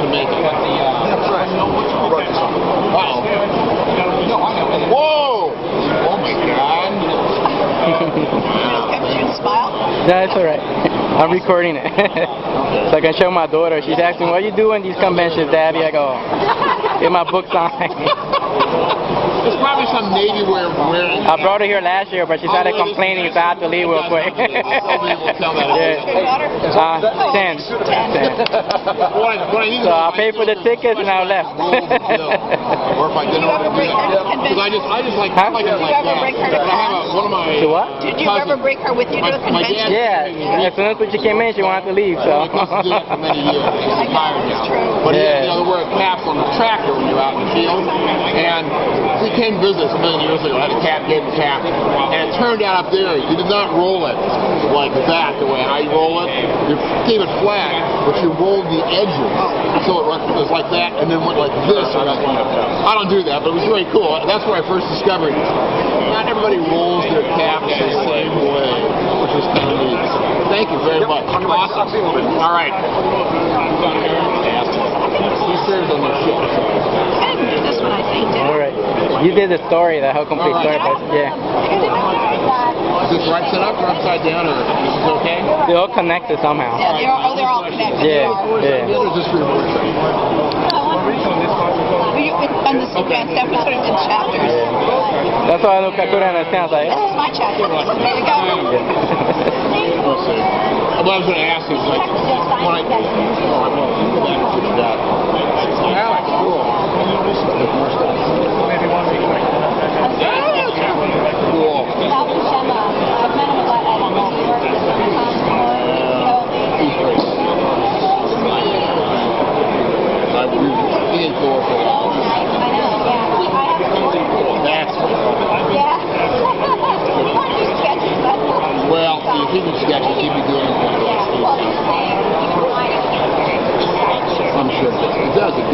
to make it. That's right. Uh-oh. Whoa! Oh my God. Smile? No, it's alright. I'm recording it. So I can show my daughter. She's asking, what are you doing these conventions, Daddy? I go, get my books on. There's probably some Navy wearing. I brought her here last year, but she started complaining, so I had to leave real quick. Nobody will tell that. Yeah. 10. So I paid for the tickets and I left. Or if I didn't want to do that. Because I just like it like that. But I have one of my. To what? Did you ever bring her with you to a convention? Yeah. As soon as she came in, she wanted to leave. So. I do that for many years. She's retired now. But you know, they wear caps on the tractor when you're out in the field. And we came to visit us a million years ago. I had a cat, gave him a cap. And it turned out up there, you did not roll it like that, the way I roll it. You gave it flat, but you rolled the edges. So it was like that, and then went like this. I don't do that, but it was very cool. That's where I first discovered not everybody rolls their caps the same way, which is kind of neat. Thank you very much. Awesome. All right. He serves on the ship. This one, I think, did. All right. You did the story, the whole complete story, but yeah. Is this right set up or upside down, or is this okay? They're all connected somehow. Yeah, they're all connected. Yeah, yeah. Or is this for your boyfriend? On the Superman stuff, we sort of did chapters. Yeah. That's why I couldn't understand. Like, this is my chapter. There you go. We'll see. What I was going to ask is, like, when I... Oh, I won't do that. I forgot. Yeah, that's cool. Maybe 1 week. Cool. He's great. He is Thor for a while. That's well, if he can sketch it, he'd be doing it. I'm sure it does. The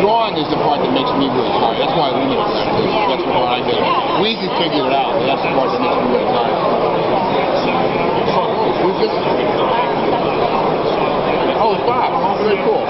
drawing is the part that makes me really tired. That's why we need it. That's the part I get. We can figure it out, but that's the part that makes me really tired. Oh, it's Bob. Very cool.